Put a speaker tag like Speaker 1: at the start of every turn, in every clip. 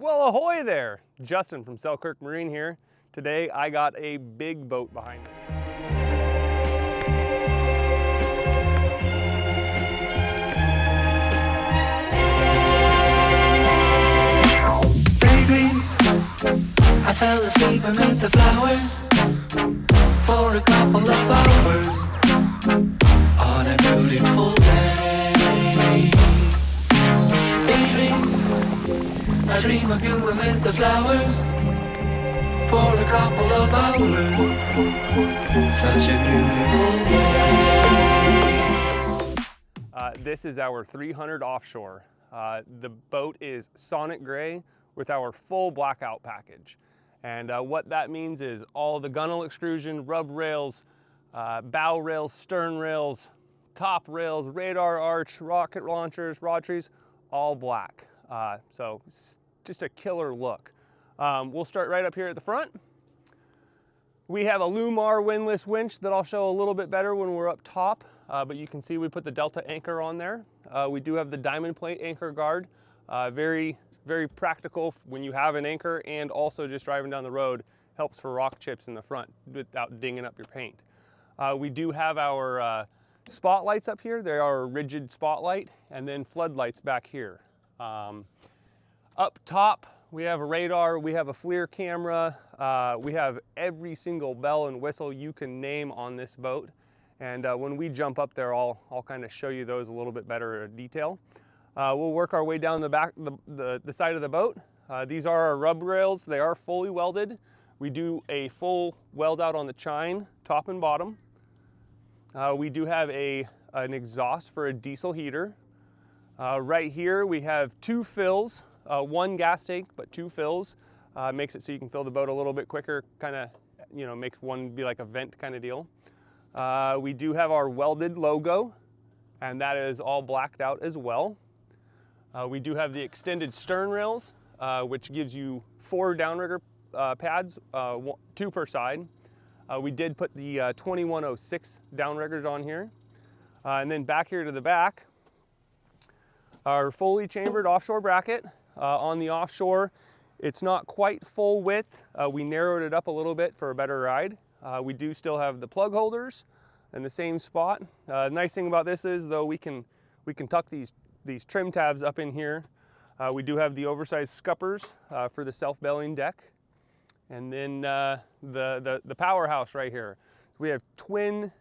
Speaker 1: Well, ahoy there! Justin from Selkirk Marine here. Today I got a big boat behind me.
Speaker 2: Baby, I fell asleep amid the flowers for a couple of hours on a beautiful day. Baby, I dream of you amid the flowers for a couple of hours. Such a beautiful day.
Speaker 1: This is our 300 Offshore. The boat is Sonic Gray with our full blackout package. And what that means is all the gunnel extrusion, rub rails, bow rails, stern rails, top rails, radar arch, rocket launchers, rod trees, all black. So just a killer look. We'll start right up here at the front. We have a Lumar windlass winch that I'll show a little bit better when we're up top, but you can see we put the Delta anchor on there. We do have the diamond plate anchor guard. Very practical when you have an anchor, and also just driving down the road helps for rock chips in the front without dinging up your paint. We do have our spotlights up here. They are a rigid spotlight, and then floodlights back here. Up top, we have a radar, we have a Flir camera, we have every single bell and whistle you can name on this boat. And when we jump up there, I'll kind of show you those a little bit better in detail. We'll work our way down the back, the side of the boat. These are our rub rails. They are fully welded. We do a full weld out on the chine, top and bottom. We do have an exhaust for a diesel heater. Right here we have two fills, one gas tank, but two fills. Makes it so you can fill the boat a little bit quicker, kind of, you know, makes one be like a vent kind of deal. We do have our welded logo, and that is all blacked out as well. We do have the extended stern rails, which gives you 4 downrigger pads, 2 per side. We did put the 2106 downriggers on here. And then back here to the back, our fully chambered offshore bracket. On the Offshore, it's not quite full width. We narrowed it up a little bit for a better ride. We do still have the plug holders in the same spot. Nice thing about this is, though, we can tuck these trim tabs up in here. We do have the oversized scuppers for the self-bellying deck. And then the powerhouse right here. We have twin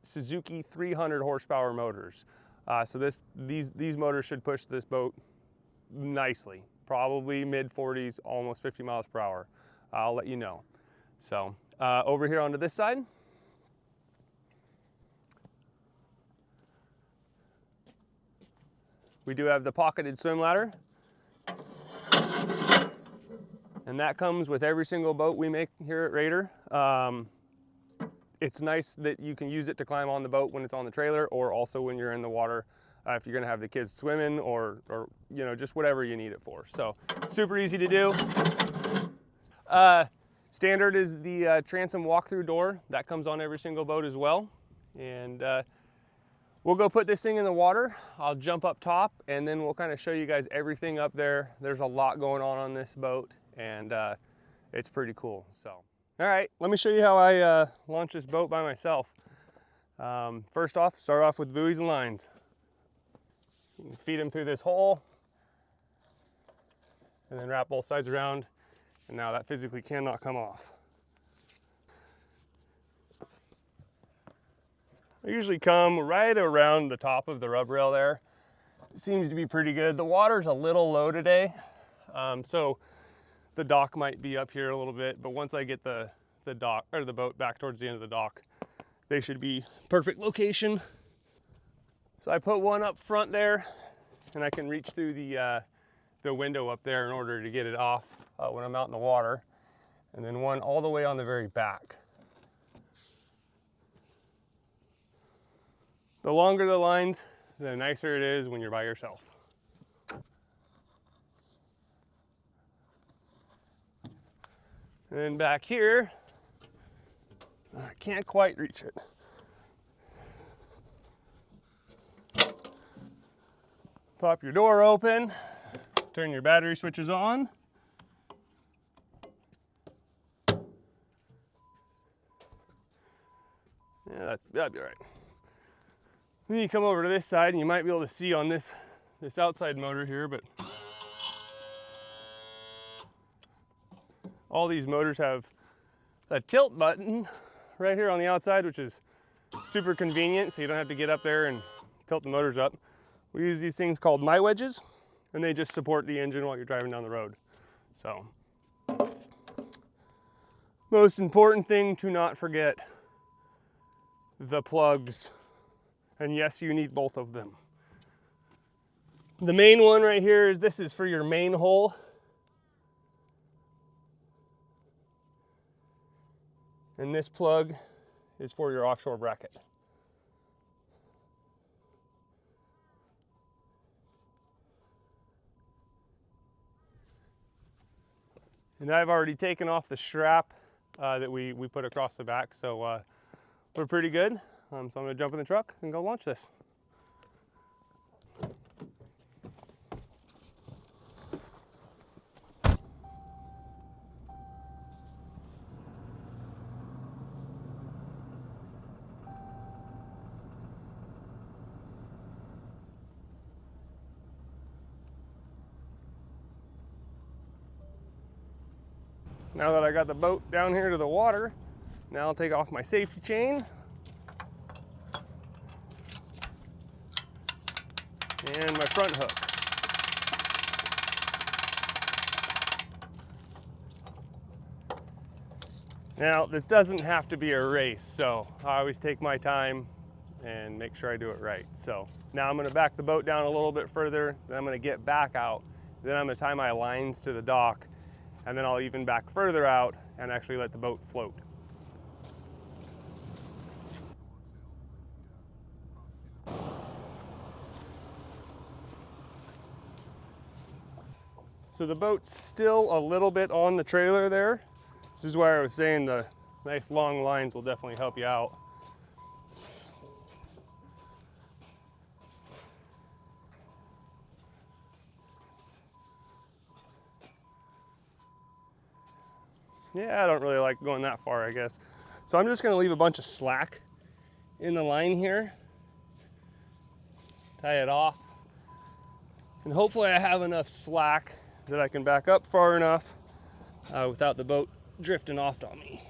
Speaker 1: Suzuki 300 horsepower motors. So these motors should push this boat nicely, probably mid 40s, almost 50 miles per hour. I'll let you know. So over here onto this side. We do have the pocketed swim ladder. And that comes with every single boat we make here at Raider. It's nice that you can use it to climb on the boat when it's on the trailer, or also when you're in the water, if you're gonna have the kids swimming, or you know, just whatever you need it for. So super easy to do. Standard is the transom walk-through door. That comes on every single boat as well. And we'll go put this thing in the water. I'll jump up top, and then we'll kind of show you guys everything up there. There's a lot going on this boat, and it's pretty cool. So, all right, let me show you how I launch this boat by myself. First off, start off with buoys and lines. You can feed them through this hole, and then wrap both sides around, and now that physically cannot come off. I usually come right around the top of the rub rail there. It seems to be pretty good. The water's a little low today, so the dock might be up here a little bit, but once I get the dock or the boat back towards the end of the dock, they should be perfect location. So I put one up front there, and I can reach through the window up there in order to get it off when I'm out in the water, and then one all the way on the very back. The longer the lines, the nicer it is when you're by yourself. And then back here, I can't quite reach it. Pop your door open, turn your battery switches on. Yeah, that'd be all right. Then you come over to this side and you might be able to see on this outside motor here, but all these motors have a tilt button right here on the outside, which is super convenient, so you don't have to get up there and tilt the motors up. We use these things called my wedges, and they just support the engine while you're driving down the road. So, most important thing to not forget, the plugs. And yes, you need both of them. The main one right here is, this is for your main hole. And this plug is for your offshore bracket. And I've already taken off the strap that we put across the back, so we're pretty good. So I'm gonna jump in the truck and go launch this. Now that I got the boat down here to the water, now I'll take off my safety chain. And my front hook. Now, this doesn't have to be a race, so I always take my time and make sure I do it right. So now I'm gonna back the boat down a little bit further, then I'm gonna get back out, then I'm gonna tie my lines to the dock, and then I'll even back further out and actually let the boat float. So the boat's still a little bit on the trailer there. This is where I was saying the nice long lines will definitely help you out. Yeah, I don't really like going that far, I guess. So I'm just gonna leave a bunch of slack in the line here. Tie it off. And hopefully I have enough slack that I can back up far enough without the boat drifting off on me.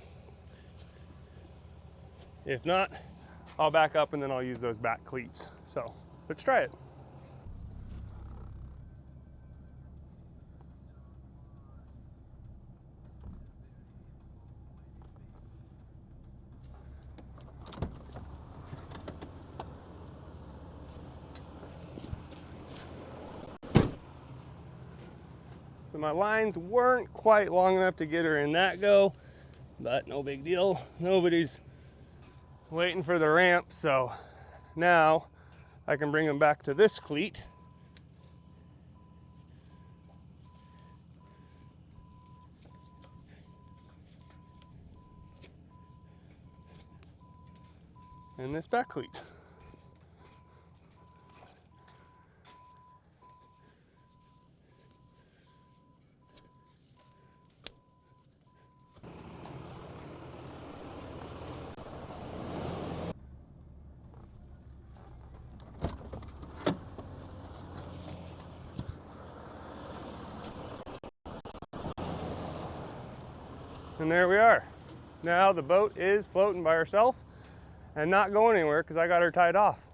Speaker 1: If not, I'll back up and then I'll use those back cleats. So let's try it. So my lines weren't quite long enough to get her in that go, but no big deal. Nobody's waiting for the ramp, so now I can bring them back to this cleat. And this back cleat. And there we are. Now the boat is floating by herself and not going anywhere because I got her tied off.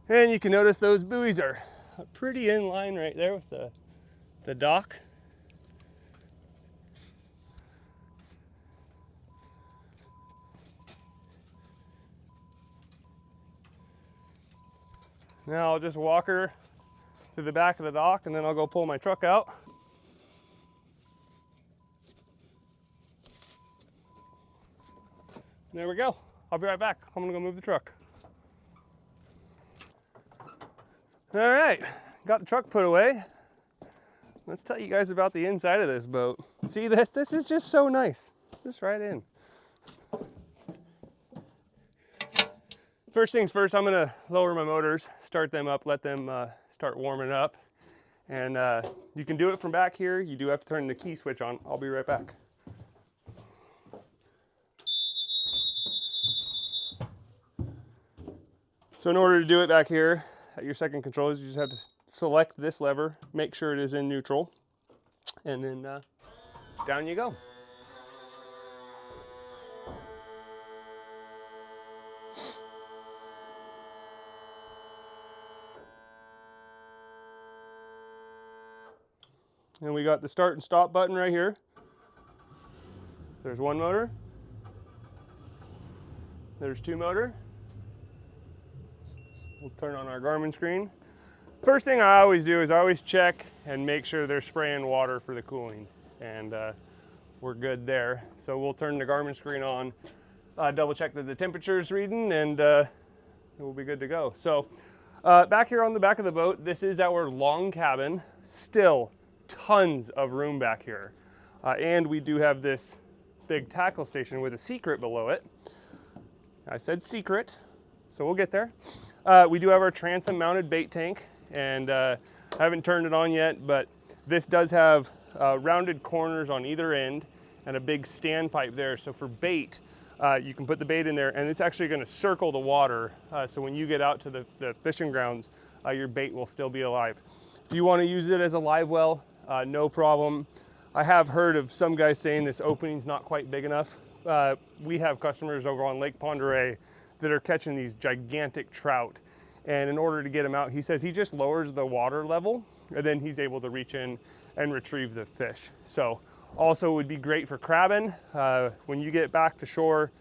Speaker 1: And you can notice those buoys are pretty in line right there with the dock. Now I'll just walk her to the back of the dock and then I'll go pull my truck out. There we go. I'll be right back. I'm gonna go move the truck. All right, got the truck put away. Let's tell you guys about the inside of this boat. See, this is just so nice. Just right in. First things first, I'm gonna lower my motors, start them up, let them start warming up. And you can do it from back here. You do have to turn the key switch on. I'll be right back. So in order to do it back here at your second controls, you just have to select this lever, make sure it is in neutral, and then down you go. And we got the start and stop button right here. There's one motor. There's two motor. We'll turn on our Garmin screen. First thing I always do is I always check and make sure they're spraying water for the cooling. And we're good there. So we'll turn the Garmin screen on, double check that the temperature's reading, and we'll be good to go. So back here on the back of the boat, this is our long cabin. Still tons of room back here. And we do have this big tackle station with a secret below it. I said secret, so we'll get there. We do have our transom mounted bait tank, and I haven't turned it on yet, but this does have rounded corners on either end and a big standpipe there. So for bait, you can put the bait in there, and it's actually going to circle the water. So when you get out to the fishing grounds, your bait will still be alive. If you want to use it as a live well, no problem. I have heard of some guys saying this opening's not quite big enough. We have customers over on Lake Ponderay that are catching these gigantic trout. And in order to get them out, he says he just lowers the water level, and then he's able to reach in and retrieve the fish. So also would be great for crabbing. When you get back to shore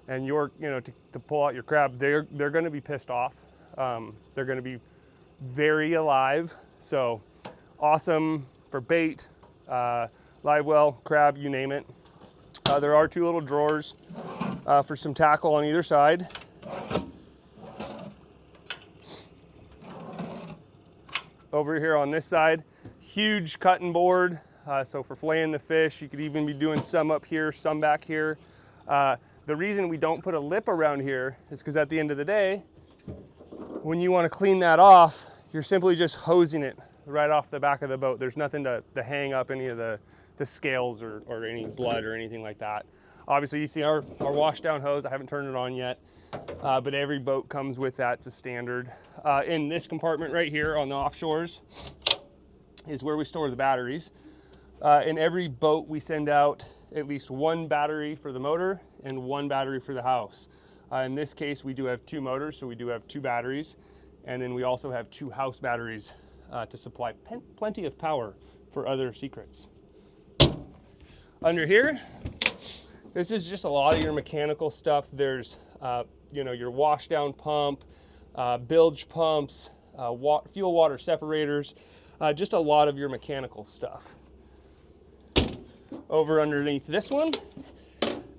Speaker 1: and you're, to pull out your crab, they're gonna be pissed off. They're gonna be very alive. So awesome for bait, live well, crab, you name it. There are two little drawers for some tackle on either side. Over here on this side, huge cutting board. So for filleting the fish, you could even be doing some up here, some back here. The reason we don't put a lip around here is because at the end of the day, when you want to clean that off, you're simply just hosing it right off the back of the boat. There's nothing to hang up any of the scales or any blood or anything like that. Obviously you see our wash down hose. I haven't turned it on yet, but every boat comes with that. It's a standard. In this compartment right here on the offshores is where we store the batteries. In every boat we send out at least one battery for the motor and one battery for the house. In this case we do have two motors, so we do have two batteries, and then we also have two house batteries to supply plenty of power for other secrets. Under here, this is just a lot of your mechanical stuff. There's your wash down pump, bilge pumps, fuel water separators, just a lot of your mechanical stuff. Over underneath this one,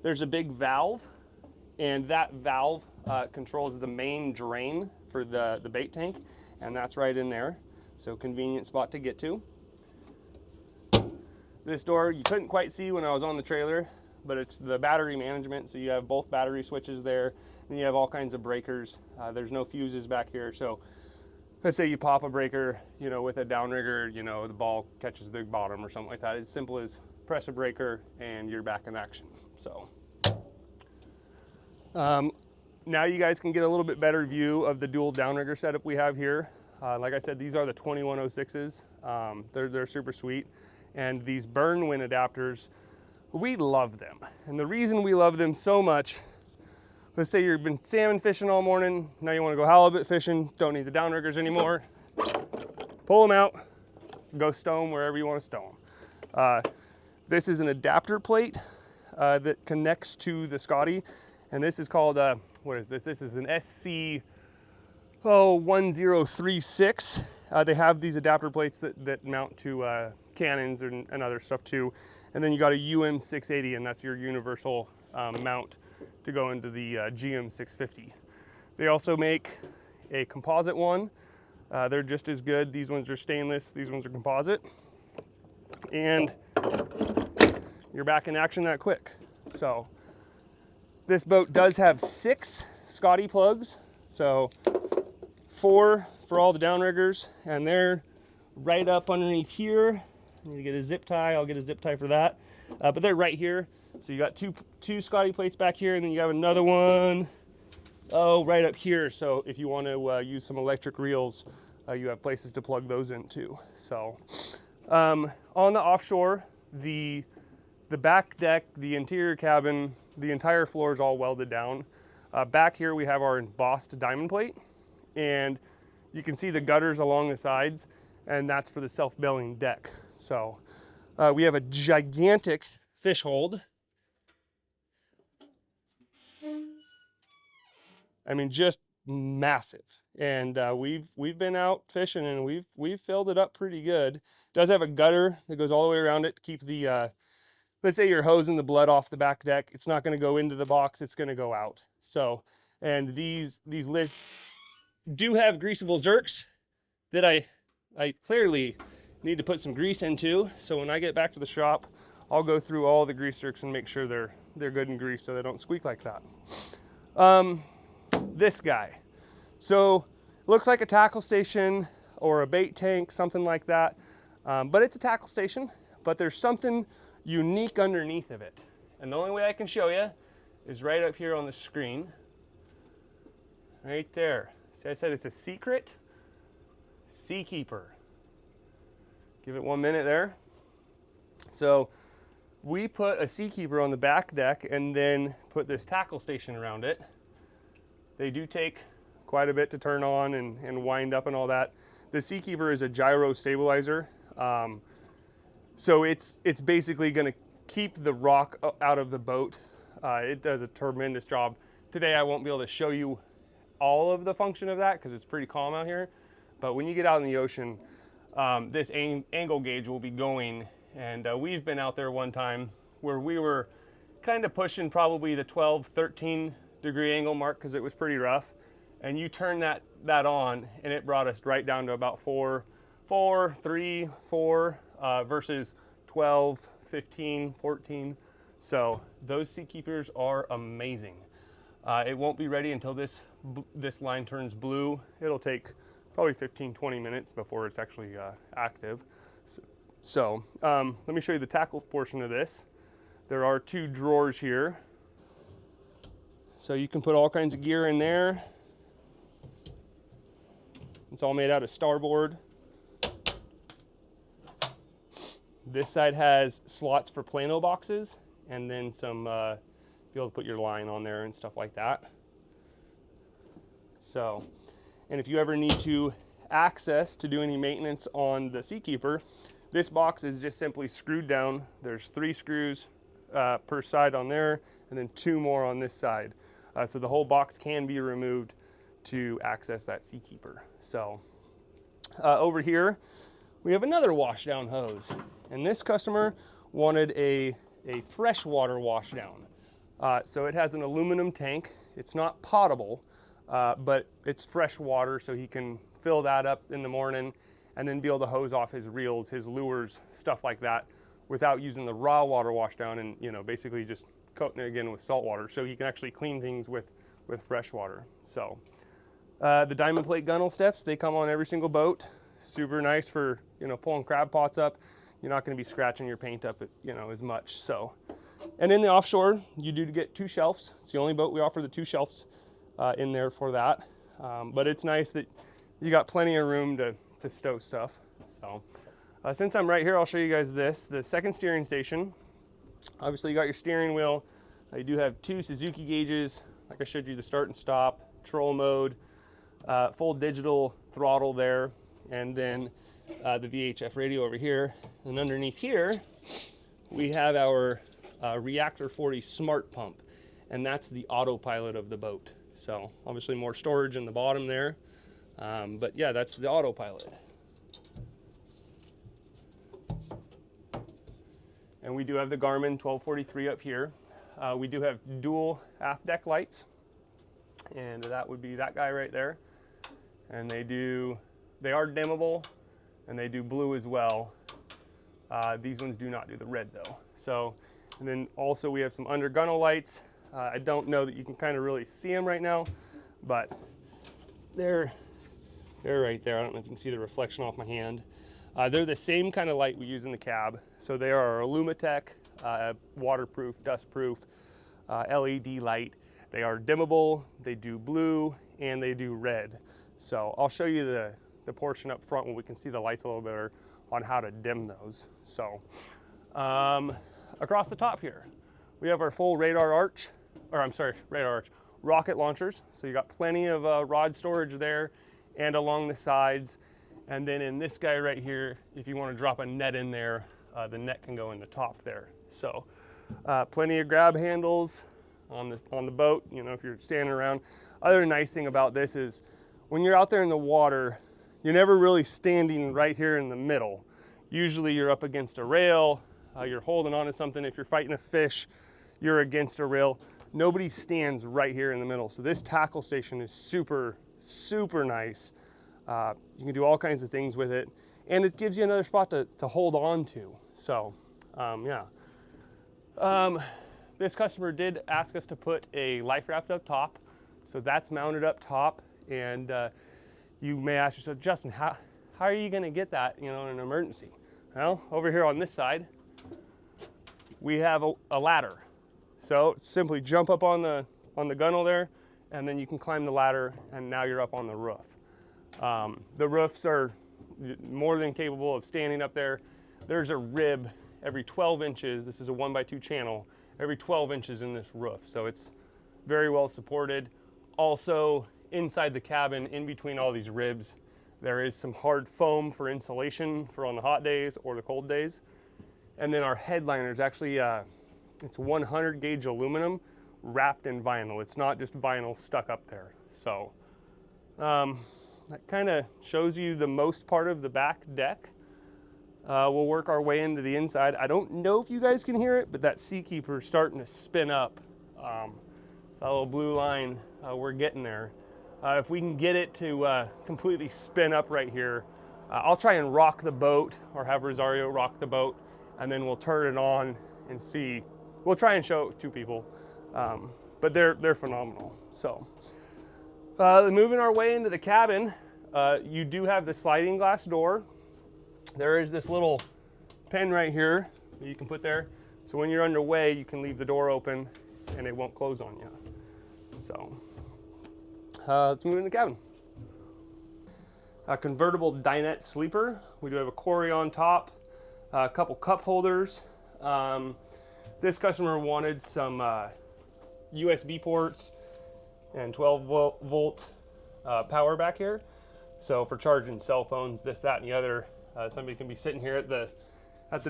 Speaker 1: there's a big valve, and that valve controls the main drain for the bait tank, and that's right in there. So convenient spot to get to. This door you couldn't quite see when I was on the trailer, but it's the battery management. So you have both battery switches there, and you have all kinds of breakers. There's no fuses back here. So let's say you pop a breaker, with a downrigger, the ball catches the bottom or something like that. It's simple as press a breaker and you're back in action. So now you guys can get a little bit better view of the dual downrigger setup we have here. Like I said, these are the 2106s. They're super sweet. And these burn wind adapters, we love them. And the reason we love them so much, let's say you've been salmon fishing all morning, now you want to go halibut fishing, don't need the downriggers anymore. Pull them out, go stow them wherever you want to stow them. This is an adapter plate that connects to the Scotty, and this is called, what is this? This is an SC1036. They have these adapter plates that mount to cannons and other stuff too. And then you got a UM680, and that's your universal mount to go into the GM650. They also make a composite one. They're just as good. These ones are stainless, these ones are composite. And you're back in action that quick. So this boat does have 6 Scotty plugs. So 4 for all the downriggers, and they're right up underneath here. I need to get a zip tie. I'll get a zip tie for that. But they're right here. So you got two Scotty plates back here, and then you have another one, right up here. So if you want to use some electric reels, you have places to plug those in too. So on the Offshore, the back deck, the interior cabin, the entire floor is all welded down. Back here we have our embossed diamond plate, and you can see the gutters along the sides, and that's for the self-bailing deck. So we have a gigantic fish hold. I mean, just massive. And we've been out fishing, and we've filled it up pretty good. It does have a gutter that goes all the way around it to keep the let's say you're hosing the blood off the back deck. It's not going to go into the box, it's going to go out. So, and these lids do have greasable zerks that I clearly need to put some grease into. So when I get back to the shop, I'll go through all the grease zerks and make sure they're good and greased so they don't squeak like that. This guy. So looks like a tackle station or a bait tank, something like that. But it's a tackle station, but there's something unique underneath of it. And the only way I can show you is right up here on the screen. Right there. See, I said it's a secret SEAKEEPER. Give it 1 minute there. So we put a SEAKEEPER on the back deck and then put this tackle station around it. They do take quite a bit to turn on and wind up and all that. The SEAKEEPER is a gyro stabilizer. So it's basically going to keep the rock out of the boat. It does a tremendous job. Today I won't be able to show you all of the function of that because it's pretty calm out here. But when you get out in the ocean, this angle gauge will be going. And we've been out there one time where we were kind of pushing probably the 12, 13 degree angle mark because it was pretty rough. And you turn that on and it brought us right down to about 4, 3, 4 versus 12, 15, 14. So those SEAKEEPERs are amazing. It won't be ready until this line turns blue. It'll take probably 15, 20 minutes before it's actually active. So let me show you the tackle portion of this. There are 2 drawers here. So you can put all kinds of gear in there. It's all made out of starboard. This side has slots for plano boxes, and then some, be able to put your line on there and stuff like that. So, and if you ever need to access to do any maintenance on the SEAKEEPER, this box is just simply screwed down. There's 3 screws per side on there, and then 2 more on this side. So the whole box can be removed to access that SEAKEEPER. So over here, we have another washdown hose. And this customer wanted a freshwater washdown. So it has an aluminum tank. It's not potable, but it's fresh water, so he can fill that up in the morning and then be able to hose off his reels, his lures, stuff like that, without using the raw water washdown and, you know, basically just coating it again with salt water. So he can actually clean things with fresh water. So the diamond plate gunnel steps, they come on every single boat. Super nice for, you know, pulling crab pots up. You're not going to be scratching your paint up, you know, as much. So, and in the Offshore, you do get 2 shelves. It's the only boat we offer the 2 shelves in there for that. But it's nice that you got plenty of room to stow stuff. So, since I'm right here, I'll show you guys this. The second steering station. Obviously, you got your steering wheel. You do have 2 Suzuki gauges. Like I showed you, the start and stop, troll mode, full digital throttle there, and then the VHF radio over here. And underneath here, we have our Reactor 40 smart pump, and that's the autopilot of the boat. So obviously more storage in the bottom there, but yeah, that's the autopilot. And we do have the Garmin 1243 up here. We do have dual aft deck lights, and that would be that guy right there. And they are dimmable, and they do blue as well. These ones do not do the red though. So, and then also we have some under gunnel lights. I don't know that you can kind of really see them right now, but they're right there. I don't know if you can see the reflection off my hand. They're the same kind of light we use in the cab. So they are our Alumatech, waterproof, dustproof LED light. They are dimmable, they do blue, and they do red. So I'll show you the portion up front when we can see the lights a little better on how to dim those. So across the top here, we have our full radar arch, rocket launchers. So you got plenty of rod storage there and along the sides. And then in this guy right here, if you want to drop a net in there, the net can go in the top there. So plenty of grab handles on the boat, you know, if you're standing around. Other nice thing about this is when you're out there in the water, you're never really standing right here in the middle. Usually you're up against a rail, you're holding on to something. If you're fighting a fish, you're against a rail. Nobody stands right here in the middle. So this tackle station is super, super nice. You can do all kinds of things with it, and it gives you another spot to hold on to. So yeah. This customer did ask us to put a Liferaft up top, so that's mounted up top. And you may ask yourself, Justin, how are you going to get that, you know, in an emergency? Well, over here on this side, we have a ladder. So simply jump up on the gunnel there, and then you can climb the ladder, and now you're up on the roof. The roofs are more than capable of standing up there. There's a rib every 12 inches. This is a 1x2 channel, every 12 inches in this roof. So it's very well supported. Also, inside the cabin, in between all these ribs, there is some hard foam for insulation for on the hot days or the cold days. And then our headliner is actually, it's 100 gauge aluminum wrapped in vinyl. It's not just vinyl stuck up there. So that kind of shows you the most part of the back deck. We'll work our way into the inside. I don't know if you guys can hear it, but that Seakeeper is starting to spin up. So that little blue line, we're getting there. If we can get it to completely spin up right here, I'll try and rock the boat or have Rosario rock the boat, and then we'll turn it on and see. We'll try and show it to people, but they're phenomenal. So moving our way into the cabin, you do have the sliding glass door. There is this little pen right here that you can put there. So when you're underway, you can leave the door open and it won't close on you. So let's move in the cabin. A convertible dinette sleeper. We do have a Corey on top, a couple cup holders. This customer wanted some USB ports and 12 volt power back here. So for charging cell phones, this, that, and the other. Somebody can be sitting here at the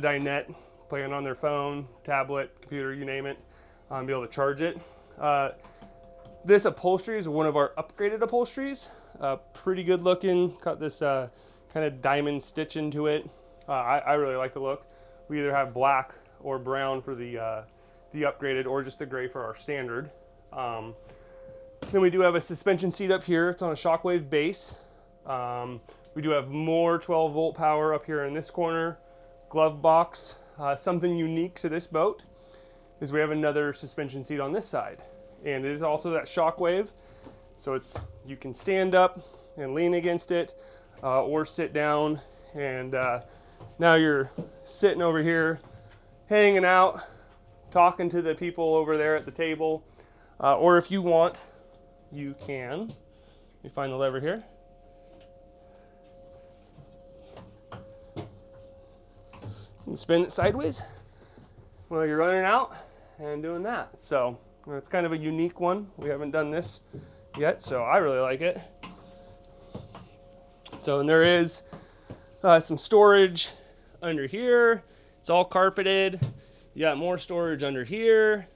Speaker 1: dinette, playing on their phone, tablet, computer, you name it, be able to charge it. This upholstery is one of our upgraded upholsteries. Pretty good looking, got this kind of diamond stitch into it. I really like the look. We either have black or brown for the upgraded, or just the gray for our standard. Then we do have a suspension seat up here. It's on a Shockwave base. We do have more 12 volt power up here in this corner. Glove box. Something unique to this boat is we have another suspension seat on this side. And it is also that Shockwave. So you can stand up and lean against it, or sit down. And now you're sitting over here, hanging out, talking to the people over there at the table. Or if you want, you can. Let me find the lever here. And spin it sideways while you're running out and doing that. So it's kind of a unique one. We haven't done this yet, so I really like it. So, and there is some storage under here. It's all carpeted. You got more storage under here.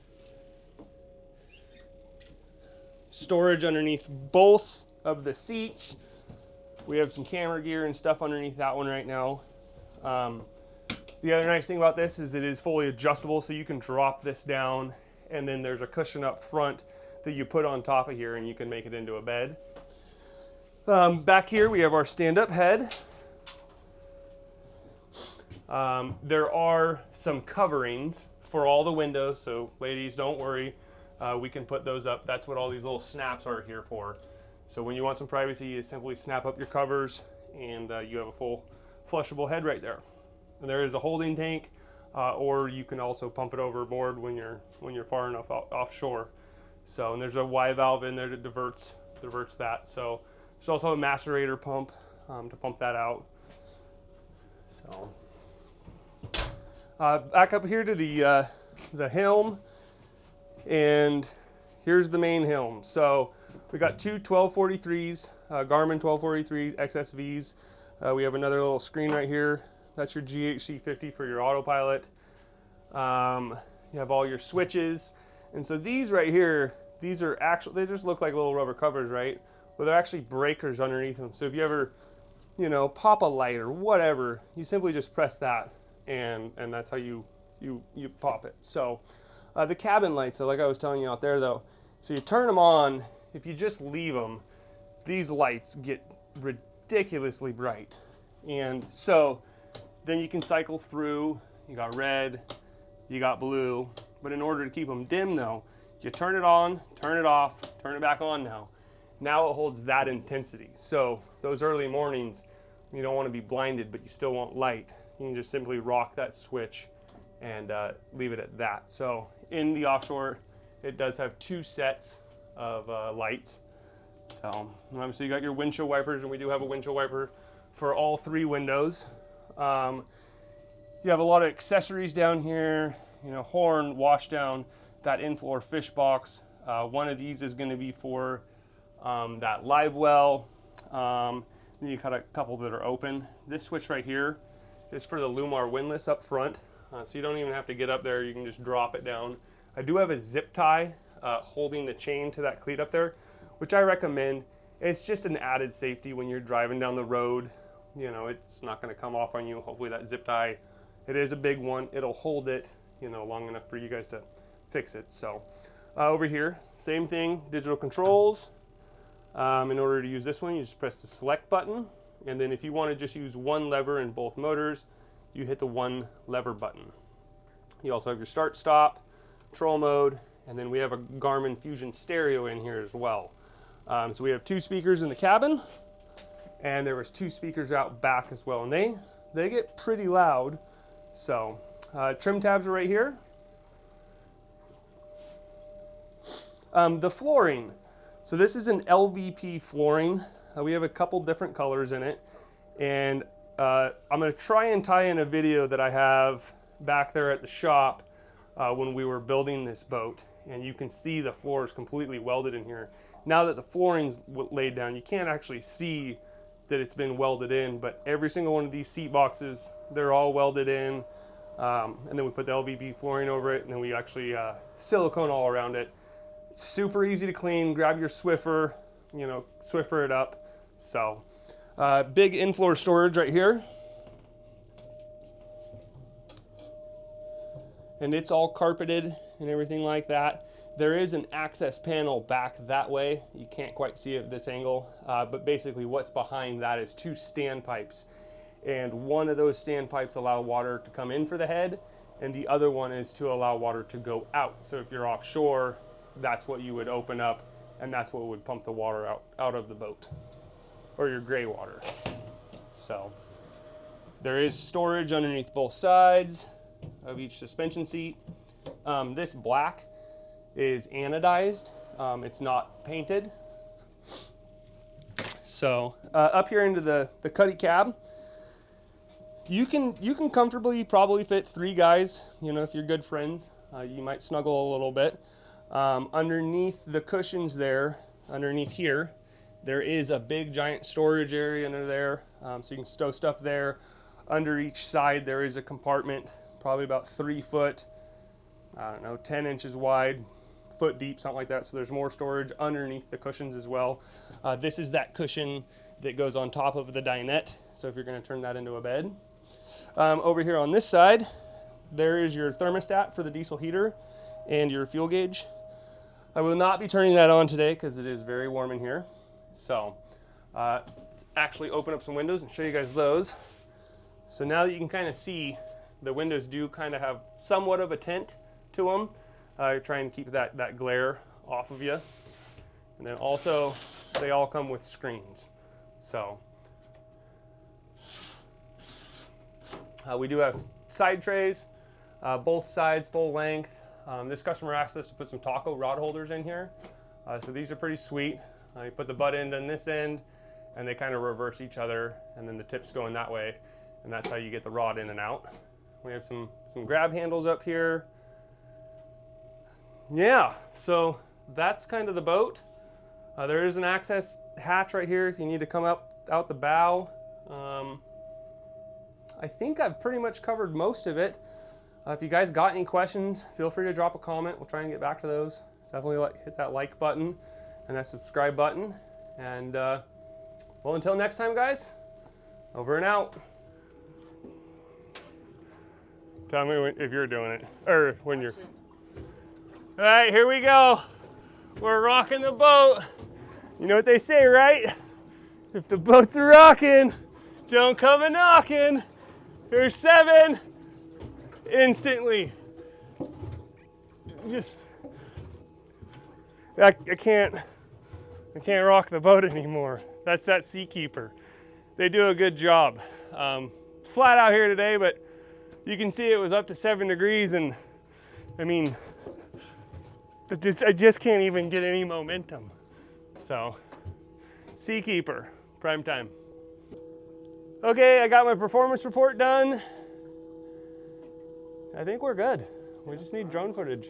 Speaker 1: Storage underneath both of the seats. We have some camera gear and stuff underneath that one right now. The other nice thing about this is it is fully adjustable, so you can drop this down, and then there's a cushion up front that you put on top of here and you can make it into a bed. Back here we have our stand-up head. There are some coverings for all the windows, so ladies, don't worry. We can put those up. That's what all these little snaps are here for. So when you want some privacy, you simply snap up your covers and you have a flushable head right there. And there is a holding tank, or you can also pump it overboard when you're far enough offshore. So, and there's a Y valve in there that diverts that. So there's also a macerator pump to pump that out. So back up here to the helm, and here's the main helm. So we got two 1243s, Garmin 1243 XSVs. We have another little screen right here. That's your GHC50 for your autopilot. You have all your switches. And so these right here, these are actually, they just look like little rubber covers, right? But they're actually breakers underneath them. So if you ever, you know, pop a light or whatever, you simply just press that, and that's how you pop it. So the cabin lights, so like I was telling you out there though, so you turn them on. If you just leave them, these lights get ridiculously bright. And so then you can cycle through. You got red, you got blue, but in order to keep them dim though, you turn it on, turn it off, turn it back on now. Now it holds that intensity. So those early mornings, you don't want to be blinded, but you still want light. You can just simply rock that switch and leave it at that. So in the Offshore, it does have two sets of lights. So obviously you got your windshield wipers, and we do have a windshield wiper for all three windows. You have a lot of accessories down here, you know, horn, wash down, that in-floor fish box. One of these is going to be for that live well. Then you got a couple that are open. This switch right here is for the Lumar windlass up front, so you don't even have to get up there. You can just drop it down. I do have a zip tie holding the chain to that cleat up there, which I recommend. It's just an added safety when you're driving down the road. You know, it's not going to come off on you. Hopefully that zip tie, it is a big one. It'll hold it, you know, long enough for you guys to fix it. So over here, same thing, digital controls. In order to use this one, you just press the select button, and then if you want to just use one lever in both motors, you hit the one lever button. You also have your start stop, control mode, and then we have a Garmin Fusion stereo in here as well. So we have two speakers in the cabin, and there was two speakers out back as well, and they get pretty loud. So trim tabs are right here. The flooring. So this is an LVP flooring. We have a couple different colors in it, and I'm going to try and tie in a video that I have back there at the shop when we were building this boat, and you can see the floor is completely welded in here. Now that the flooring's laid down, you can't actually see that it's been welded in, but every single one of these seat boxes, they're all welded in, and then we put the LVP flooring over it, and then we actually silicone all around it. Super easy to clean. Grab your Swiffer, you know, Swiffer it up. So big in-floor storage right here, and it's all carpeted and everything like that. There is an access panel back that way. You can't quite see it at this angle, but basically what's behind that is two standpipes, and one of those standpipes allow water to come in for the head, and the other one is to allow water to go out. So if you're offshore, that's what you would open up, and that's what would pump the water out of the boat, or your gray water. So there is storage underneath both sides of each suspension seat. This black is anodized. It's not painted. So up here into the cuddy cab, you can comfortably probably fit 3 guys. You know, if you're good friends, you might snuggle a little bit. Underneath the cushions there, underneath here, there is a big giant storage area under there, so you can stow stuff there. Under each side there is a compartment, probably about 3 foot, I don't know, 10 inches wide, foot deep, something like that. So there's more storage underneath the cushions as well. This is that cushion that goes on top of the dinette, so if you're going to turn that into a bed. Over here on this side, there is your thermostat for the diesel heater and your fuel gauge. I will not be turning that on today because it is very warm in here. So let's actually open up some windows and show you guys those. So now that you can kind of see, the windows do kind of have somewhat of a tint to them. You're trying to keep that glare off of you. And then also, they all come with screens. So We do have side trays, both sides full length. This customer asked us to put some taco rod holders in here. So these are pretty sweet. You put the butt end on this end and they kind of reverse each other, and then the tip's going that way, and that's how you get the rod in and out. We have some grab handles up here. Yeah, so that's kind of the boat. There is an access hatch right here if you need to come out the bow. I think I've pretty much covered most of it. If you guys got any questions, feel free to drop a comment. We'll try and get back to those. Definitely hit that like button and that subscribe button. And well, until next time, guys, over and out. Tell me if you're doing it, or when you're. All right, here we go. We're rocking the boat. You know what they say, right? If the boat's rocking, don't come a knocking. Here's 7. Instantly. Just, I can't rock the boat anymore. That's that Seakeeper. They do a good job. It's flat out here today, but you can see it was up to 7 degrees, and I mean, I just can't even get any momentum. So, Seakeeper, prime time. Okay, I got my performance report done. I think we're good. We just need drone footage.